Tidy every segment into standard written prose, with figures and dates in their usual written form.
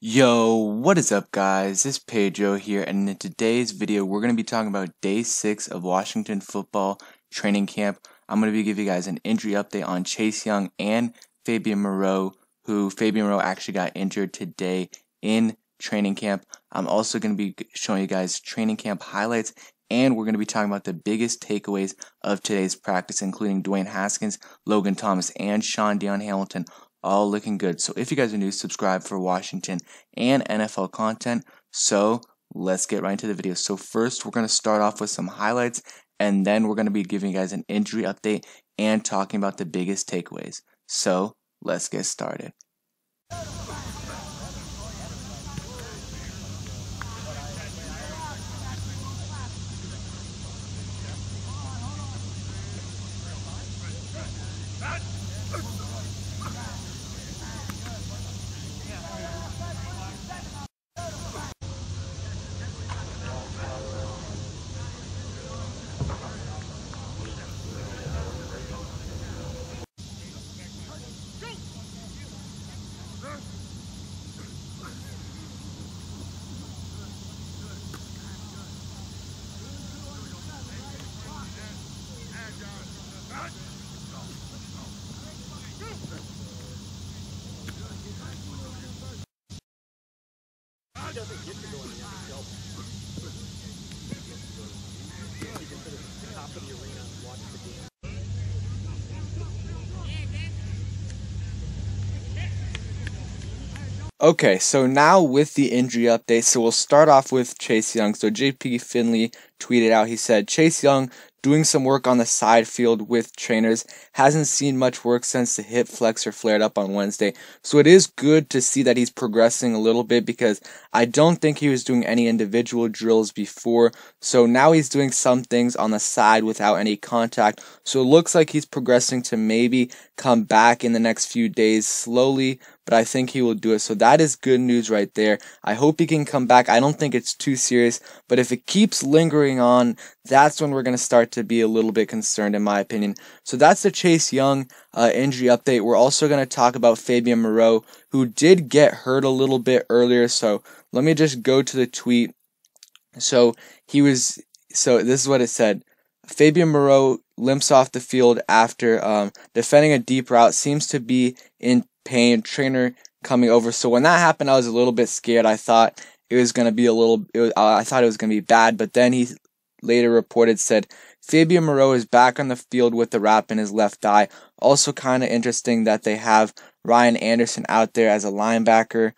Yo, what is up guys? It's Pedro here, and in today's video we're going to be talking about day 6 of Washington football training camp. I'm going to be giving you guys an injury update on Chase Young and Fabian Moreau, who Fabian Moreau actually got injured today in training camp. I'm also going to be showing you guys training camp highlights, and we're going to be talking about the biggest takeaways of today's practice, including Dwayne Haskins, Logan Thomas, and Sean Hamilton. All looking good. So if you guys are new, subscribe for Washington and NFL content. So let's get right into the video. So first, we're going to start off with some highlights, and then we're going to be giving you guys an injury update and talking about the biggest takeaways. So let's get started. Doesn't get to go in the NFL. You can sit at the top of the arena and watch the game. Okay, so now with the injury update, so we'll start off with Chase Young. So JP Finley tweeted out, he said, Chase Young doing some work on the side field with trainers, hasn't seen much work since the hip flexor flared up on Wednesday. So it is good to see that he's progressing a little bit, because I don't think he was doing any individual drills before. So now he's doing some things on the side without any contact. So it looks like he's progressing to maybe come back in the next few days slowly, but I think he will do it. So that is good news right there. I hope he can come back. I don't think it's too serious, but if it keeps lingering on, that's when we're going to start to be a little bit concerned, in my opinion. So that's the Chase Young injury update. We're also going to talk about Fabian Moreau, who did get hurt a little bit earlier. So let me just go to the tweet. So this is what it said. Fabian Moreau limps off the field after defending a deep route, seems to be in pain, trainer coming over. So when that happened, I was a little bit scared. I thought it was going to be I thought it was going to be bad, but then he later reported, said Fabian Moreau is back on the field with the wrap in his left eye. Also kind of interesting that they have Ryan Anderson out there as a linebacker.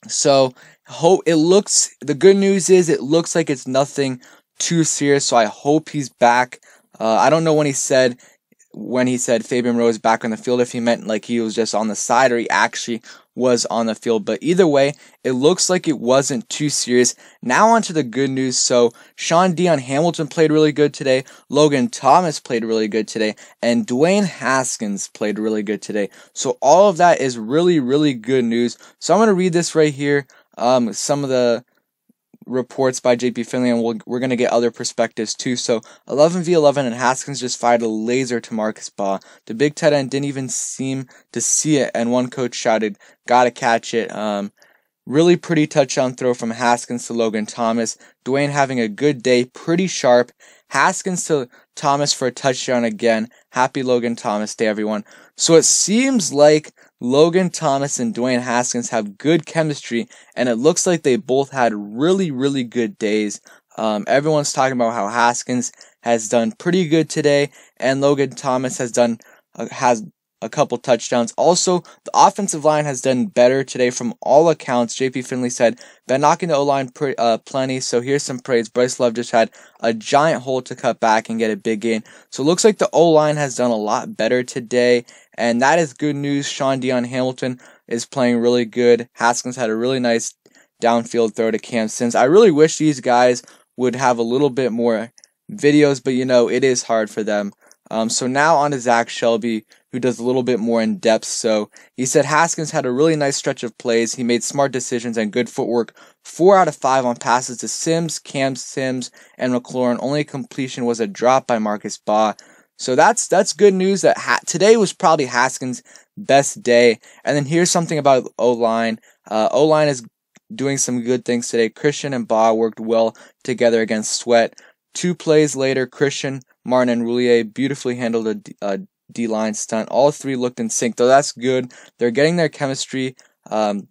So the good news is it looks like it's nothing too serious, so I hope he's back. I don't know when he said Fabian Moreau is back on the field, if he meant like he was just on the side or he actually was on the field, but either way, it looks like it wasn't too serious. Now on to the good news. So Sean Hamilton played really good today, Logan Thomas played really good today, and Dwayne Haskins played really good today. So all of that is really, really good news. So I'm going to read this right here, some of the reports by JP Finley, and we're going to get other perspectives too. So 11v11, and Haskins just fired a laser to Marcus Baugh. The big tight end didn't even seem to see it, and one coach shouted, "Gotta catch it." Really pretty touchdown throw from Haskins to Logan Thomas. Dwayne having a good day, pretty sharp. Haskins to Thomas for a touchdown again. Happy Logan Thomas Day, everyone. So it seems like Logan Thomas and Dwayne Haskins have good chemistry, and it looks like they both had really, really good days. Everyone's talking about how Haskins has done pretty good today, and Logan Thomas has a couple touchdowns. Also, the offensive line has done better today from all accounts. JP Finley said, been knocking the O-line plenty, so here's some praise. Bryce Love just had a giant hole to cut back and get a big gain. So it looks like the O-line has done a lot better today, and that is good news. Sean Hamilton is playing really good. Haskins had a really nice downfield throw to Cam Sims. I really wish these guys would have a little bit more videos, but it is hard for them. So now on to Zach Shelby, who does a little bit more in depth. So he said Haskins had a really nice stretch of plays. He made smart decisions and good footwork. 4 out of 5 on passes to Sims, Cam Sims, and McLaurin. Only completion was a drop by Marcus Baugh. So that's good news. That today was probably Haskins' best day. And then here's something about O-line. O-line is doing some good things today. Christian and Baugh worked well together against Sweat. 2 plays later, Christian, Martin, and Roulier beautifully handled a D-line stunt. All 3 looked in sync, though that's good. They're getting their chemistry, and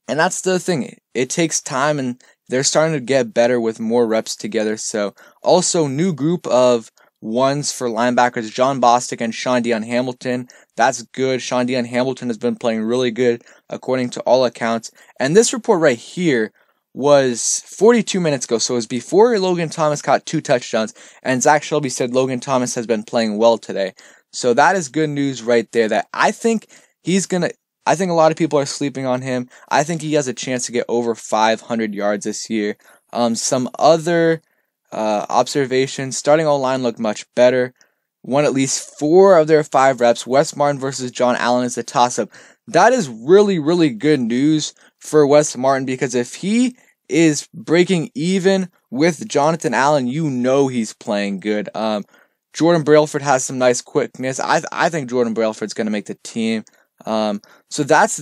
that's the thing. It takes time, and they're starting to get better with more reps together. So, also, new group of ones for linebackers, John Bostic and Sean Dion Hamilton. That's good. Sean Dion Hamilton has been playing really good, according to all accounts. And this report right here was 42 minutes ago, so it was before Logan Thomas caught 2 touchdowns, and Zach Shelby said Logan Thomas has been playing well today. So that is good news right there, that I think I think a lot of people are sleeping on him. I think he has a chance to get over 500 yards this year. Some other observations, starting O-line looked much better. Won at least 4 of their 5 reps. Wes Martin versus John Allen is a toss-up. That is really, really good news for Wes Martin, because if he is breaking even with Jonathan Allen, you know he's playing good. Jordan Brailford has some nice quickness. I think Jordan Brailford's going to make the team. So that's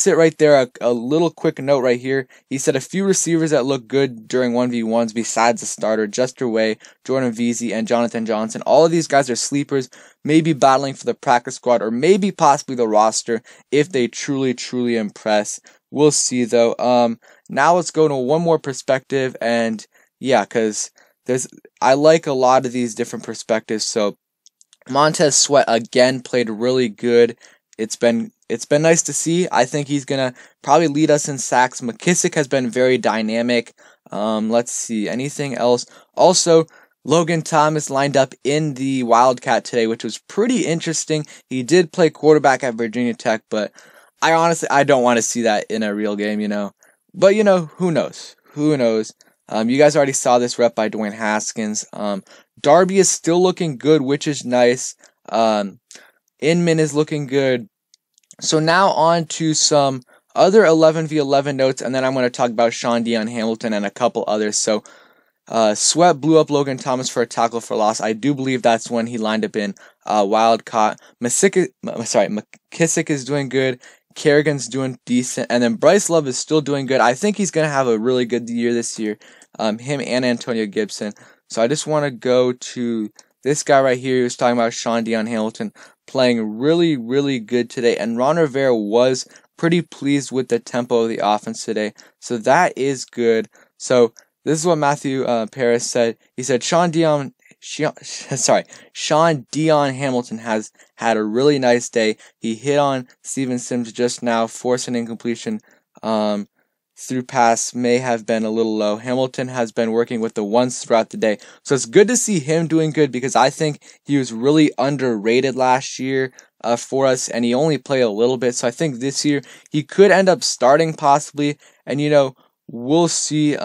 it right there. A little quick note right here. He said a few receivers that look good during 1v1s besides the starter, Jester Way, Jordan Veazey, and Jonathan Johnson. All of these guys are sleepers, maybe battling for the practice squad or maybe possibly the roster if they truly, truly impress. We'll see though. Now let's go to one more perspective, and yeah, because I like a lot of these different perspectives. So Montez Sweat again played really good. It's been nice to see. I think he's gonna probably lead us in sacks. McKissick has been very dynamic. Let's see, anything else? Also, Logan Thomas lined up in the Wildcat today, which was pretty interesting. He did play quarterback at Virginia Tech, but I don't want to see that in a real game, you know. But you know, who knows? Who knows? You guys already saw this rep by Dwayne Haskins. Darby is still looking good, which is nice. Inman is looking good. So now on to some other 11v11 notes, and then I'm going to talk about Sean Dion Hamilton and a couple others. So Sweat blew up Logan Thomas for a tackle for loss. I do believe that's when he lined up in Wildcat. McKissick is doing good. Kerrigan's doing decent. And then Bryce Love is still doing good. I think he's going to have a really good year this year. Him and Antonio Gibson. So I just want to go to this guy right here who's talking about Sean Dion Hamilton playing really, really good today. And Ron Rivera was pretty pleased with the tempo of the offense today. So that is good. So this is what Matthew Paris said. He said Sean Dion Hamilton has had a really nice day. He hit on Steven Sims just now, forced an incompletion. Through pass may have been a little low. Hamilton has been working with the ones throughout the day. So it's good to see him doing good, because I think he was really underrated last year for us, and he only played a little bit. So I think this year he could end up starting possibly, and you know, we'll see.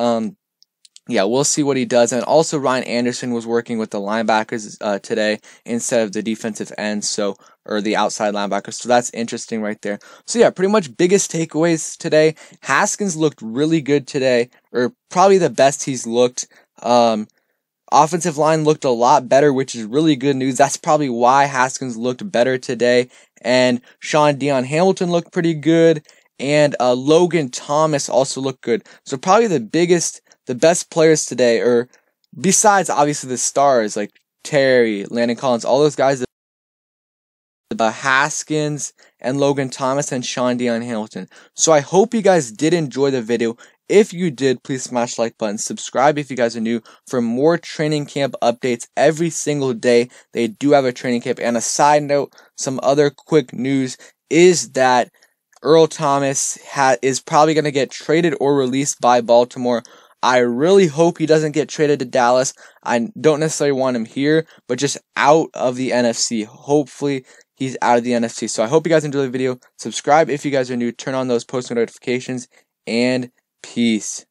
We'll see what he does. And also Ryan Anderson was working with the linebackers today instead of the defensive ends, or the outside linebackers. So that's interesting right there. So yeah, pretty much biggest takeaways today. Haskins looked really good today, or probably the best he's looked. Offensive line looked a lot better, which is really good news. That's probably why Haskins looked better today. And Sean Dion Hamilton looked pretty good. And Logan Thomas also looked good. So probably the best players today, or besides obviously the stars like Terry, Landon Collins, all those guys, Haskins and Logan Thomas and Sean Dion Hamilton. So I hope you guys did enjoy the video. If you did, please smash the like button. Subscribe if you guys are new for more training camp updates every single day. They do have a training camp. And a side note, some other quick news is that Earl Thomas is probably going to get traded or released by Baltimore. I really hope he doesn't get traded to Dallas. I don't necessarily want him here, but just out of the NFC. Hopefully, he's out of the NFC. So I hope you guys enjoyed the video. Subscribe if you guys are new. Turn on those post notifications. And peace.